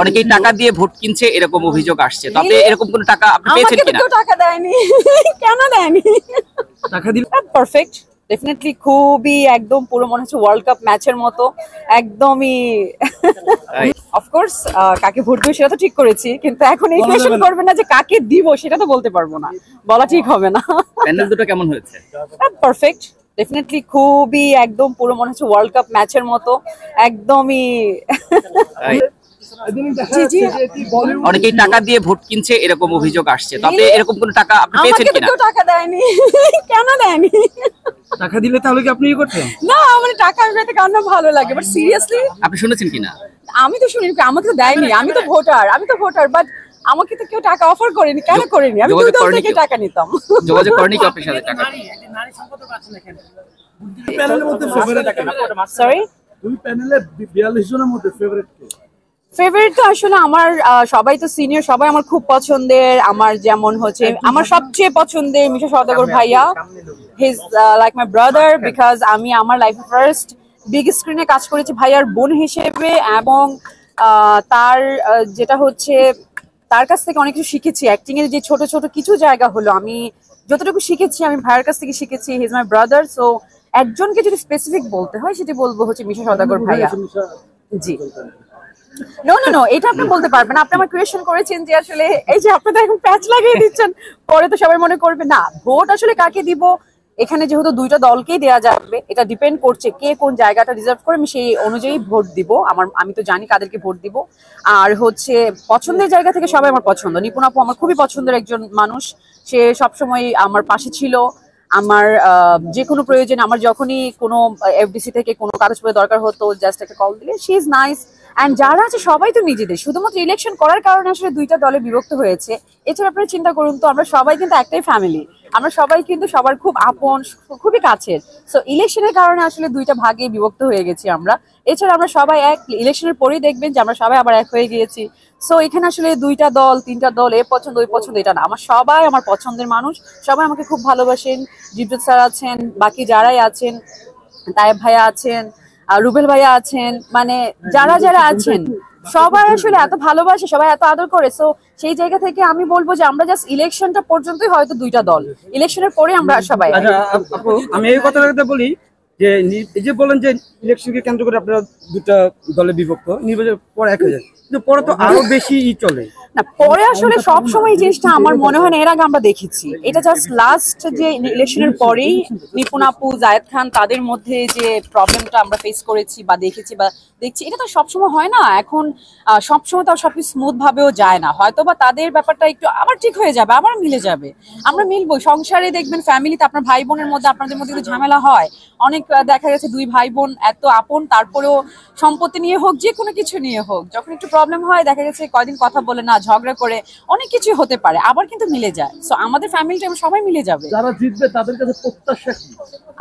অনেকেই টাকা দিয়ে ভোট কিনছে এরকম অভিযোগ আসছে, তবে এরকম কোনো টাকা আপনি পেয়েছেন কিনা? আমাকে তো টাকা দেয়নি। কেন দেয়নি? টাকা দিলে পারফেক্ট, ডেফিনেটলি খুবই একদম পুরো মনে হচ্ছে ওয়ার্ল্ড কাপ ম্যাচের মতো একদমই। অফকোর্স কাকে ভোট দেবো সেটা তো ঠিক করেছি, কিন্তু এখন এই কোয়েশ্চেন করবে না যে কাকে দিব সেটা তো বলতে পারবো না, বলা ঠিক হবে না। প্যানেল দুটো কেমন হয়েছে? পারফেক্ট, ডেফিনেটলি খুবই একদম পুরো মনে হচ্ছে ওয়ার্ল্ড কাপ ম্যাচের মতো একদমই। অনেকেই টাকা দিয়ে ভোট কিনছে এরকম অভিযোগ আসছে, তবে এরকম কোনো টাকা আপনি পেয়েছেন আমাকে কিনা? তো টাকা দেয়নি। কেন দেয়নি? টাকা দিলে তাহলে কি আপনি করতেন? না, আমার টাকা পেতে কান্না ভালো লাগে, বাট সিরিয়াসলি আপনি শুনেছেন কিনা? আমি তো শুনি, আমাকে তো দেয়নি। আমি তো ভোটার, বাট আমাকে তো কেউ টাকা অফার করেনি। কেন করেনি? আমি দুই দল থেকে টাকা নিতাম। যোগাযোগ করেনি কি আপনার সাথে টাকা? প্যানেলের মধ্যে ফেভারিট কে? সরি, দুই প্যানেলে 42 জনের মধ্যে ফেভারিট কে? ফেভারিট তো আসলে আমার সবাই তো সিনিয়র, সবাই আমার খুব পছন্দের। আমার যেমন হচ্ছে আমার সবচেয়ে পছন্দের মিশা সওদাগর ভাইয়া, he is like my brother, because আমি আমার লাইফে ফার্স্ট বিগ স্ক্রিনে কাজ করেছি ভাইয়ার বোন হিসেবে, এবং তার যেটা হচ্ছে তার কাছ থেকে অনেক কিছু শিখেছি। অ্যাক্টিং এর যে ছোট ছোট কিছু জায়গা হলো, আমি যতটুকু শিখেছি আমি ভাইয়ার কাছ থেকে শিখেছি। He is my brother. So একজনকে যদি স্পেসিফিক বলতে হয় সেটি বলবো হচ্ছে মিশা সওদাগর ভাইয়া। জি, নো, এটা আপনি বলতে পারবেন। আপনি আমার কোয়েশ্চেন করেছেন যে আসলে এই যে আপনারা এখন প্যাচ লাগিয়ে দিচ্ছেন, পরে তো সবাই মনে করবে না ভোট আসলে কাকে দিব। এখানে যেহেতু দুইটা দলকেই দেওয়া যাবে, এটা ডিপেন্ড করছে কে কোন জায়গাটা রিজার্ভ করে, আমি সেই অনুযায়ী ভোট দিব। আমি তো জানি কাদেরকে ভোট দিব। আর হচ্ছে পছন্দের জায়গা থেকে সবাই আমার পছন্দ। নিপুণ আপু আমার খুবই পছন্দের একজন মানুষ, সে সবসময় আমার পাশে ছিল। আমার যে কোনো প্রয়োজনে, আমার যখনই কোনো এফডিসি থেকে কোনো কাগজপত্র দরকার হতো, জাস্ট একটা কল দিলে শি ইজ নাইস। অ্যান্ড যারা আছে সবাই তো নিজেদের, শুধুমাত্র ইলেকশন করার কারণে আসলে দুইটা দলে বিভক্ত হয়েছে। এছাড়া আপনারা চিন্তা করুন তো, আমরা সবাই কিন্তু একটাই ফ্যামিলি, আমরা সবাই কিন্তু সবার খুব আপন, খুবই কাছের। সো ইলেকশনের কারণে আসলে দুইটা ভাগে বিভক্ত হয়ে গেছি আমরা। এছাড়া আমরা সবাই এক, ইলেকশনের পরেই দেখবেন যে আমরা সবাই আবার এক হয়ে গিয়েছি। সো এখানে আসলে দুইটা দল তিনটা দল, এ পছন্দ ওই পছন্দ এটা না, আমার সবাই আমার পছন্দের মানুষ, সবাই আমাকে খুব ভালোবাসেন। জিবজুত স্যার আছেন, বাকি যারাই আছেন, তায়েব ভাইয়া আছেন, রুবেল ভাইয়া আছেন, মানে যারা যারা আছেন সবাই আসলে এত ভালোবাসে, সবাই এত আদর করে। সো সেই জায়গা থেকে আমি বলবো যে আমরা জাস্ট ইলেকশনটা পর্যন্তই হয়তো দুইটা দল, ইলেকশনের পরে আমরা সবাই। আমি এই কথাটা বলি যে এই যে বলেন যে ইলেকশনকে কেন্দ্র করে আপনারা দুটা দলে বিভক্ত, নির্বাচনের পর এক হয়ে যায়, কিন্তু পরে তো আরো বেশি চলে না। পরে আসলে সবসময় এই জিনিসটা আমার মনে হয় না এর আগে আমরা দেখেছি, এটা জাস্ট লাস্ট যে ইলেকশনের পরেই নিপুণ আপু, জায়েদ খান, তাদের মধ্যে যে প্রবলেমটা আমরা ফেস করেছি বা দেখেছি বা দেখছি, এটা তো সবসময় হয় না। এখন সবসময় তো সবকিছু স্মুথ ভাবেও যায় না, হয়তো বা তাদের ব্যাপারটা একটু আবার ঠিক হয়ে যাবে, আবার মিলে যাবে, আমরা মিলবো। সংসারে দেখবেন ফ্যামিলিতে আপনার ভাই বোনের মধ্যে, আপনাদের মধ্যে কিন্তু ঝামেলা হয় অনেক। দেখা গেছে দুই ভাই বোন এত আপন, তারপরেও সম্পত্তি নিয়ে হোক, যে কোনো কিছু নিয়ে হোক, যখন একটু প্রবলেম হয় দেখা গেছে কয়দিন কথা বলে না, ঝগড়া করে, অনেক কিছু হতে পারে, আবার কিন্তু মিলে যায়। সো আমাদের ফ্যামিলিটা সবাই মিলে যাবে। যারা জিতবে তাদের কাছে প্রত্যাশা কি?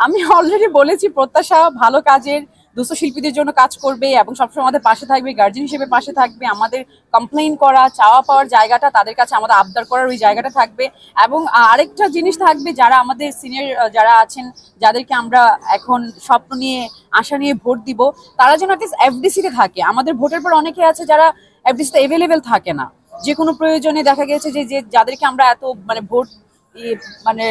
আমি অলরেডি বলেছি, প্রত্যাশা ভালো কাজের, দুস্থ শিল্পীদের জন্য কাজ করবে এবং সবসময় আমাদের পাশে থাকবে, গার্জিয়ান হিসেবে পাশে থাকবে। আমাদের কমপ্লেইন করা, চাওয়া পাওয়ার জায়গাটা তাদের কাছে, আমাদের আবদার করার ওই জায়গাটা থাকবে। এবং আরেকটা জিনিস থাকবে, যারা আমাদের সিনিয়র যারা আছেন, যাদেরকে আমরা এখন স্বপ্ন নিয়ে আশা নিয়ে ভোট দিব, তারা যেন অ্যাটলিস্ট এফডিসিতে থাকে। আমাদের ভোটের পর অনেকে আছে যারা এফডিসিতে অ্যাভেলেবেল থাকে না, যে কোনো প্রয়োজনে দেখা গেছে যে যাদেরকে আমরা এত মানে ভোট মানে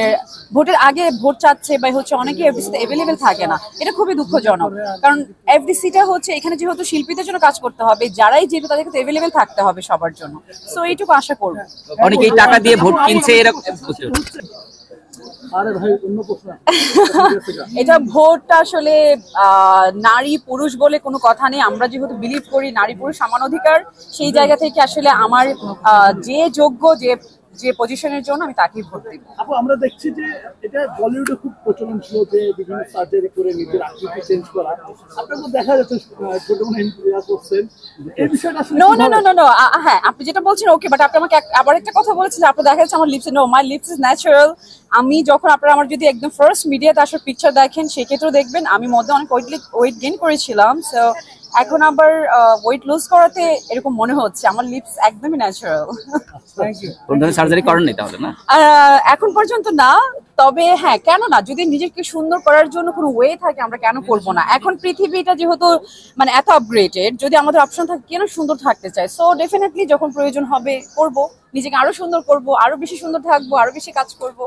ভোটের আগে ভোট চাচ্ছে বা হচ্ছে, অনেকে এফডিসিতে অ্যাভেলেবেল থাকে না। এটা খুবই দুঃখজনক, কারণ এফডিসিটা হচ্ছে এখানে যেহেতু শিল্পীদের জন্য কাজ করতে হবে, যারাই যেহেতু তাদেরকে অ্যাভেলেবেল থাকতে হবে সবার জন্য। সো এইটুকু আশা করব। অনেকেই টাকা দিয়ে ভোট কিনছে এরকম। এটা ভোটটা আসলে নারী পুরুষ বলে কোনো কথা নেই। আমরা যেহেতু বিলিভ করি নারী পুরুষ সমান অধিকার, সেই জায়গা থেকে আসলে আমার যে যোগ্য, যে পজিশনের জন্য আমি তাকেই ভোট দেব। আপু, আমরা দেখছি যে এটা বলিউডে খুব প্রচলন ছিল যে বিভিন্ন সার্জারি করে নিজের আকৃতি চেঞ্জ করা, আপনার তো দেখা যাচ্ছে ছোট মনে ইন্টারভিউ করছেন, এই বিষয়টা আসলে নো, হ্যাঁ আপনি যেটা বলছেন ওকে, বাট আপনি আমাকে আবার একটা কথা বলেছেন যে আপনার দেখা যাচ্ছে আমার lips, no, my lips is natural. আমি যখন আপনারা আমার যদি একদম ফার্স্ট মিডিয়াতে আসার পিকচার দেখেন, সেক্ষেত্রেও দেখবেন আমি মধ্যে অনেক ওয়েট গেইন করেছিলাম। সো এখন আবার ওয়েট লুজ করাতে এরকম মনে হচ্ছে, আমার লিপস একদমই ন্যাচারাল। কোন ধরনের সার্জারি করেন নাই তাহলে? না, এখন পর্যন্ত না, তবে হ্যাঁ, কেন না, যদি নিজেকে সুন্দর করার জন্য কোনো ওয়ে থাকে আমরা কেন করব না। এখন পৃথিবীটা যেহেতু মানে এত আপগ্রেডেড, যদি আমাদের অপশন থাকে কেন সুন্দর থাকতে চাই, সো ডেফিনেটলি যখন প্রয়োজন হবে করব, নিজেকে আরো সুন্দর করব, আরো বেশি সুন্দর থাকবো, আরো বেশি কাজ করব।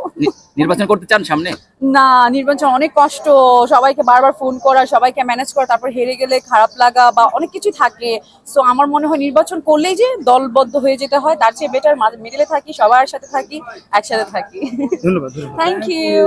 নির্বাচন করতে চান সামনে? না, নির্বাচন অনেক কষ্ট, সবাইকে বারবার ফোন করা, সবাইকে ম্যানেজ করা, তারপর হেরে গেলে খারাপ লাগা বা অনেক কিছু থাকে। সো আমার মনে হয় নির্বাচন করলেই যে দলবদ্ধ হয়ে যেতে হয়, তার চেয়ে বেটার মিডিলে থাকি, সবার সাথে থাকি, একসাথে থাকি। ধন্যবাদ। Thank you.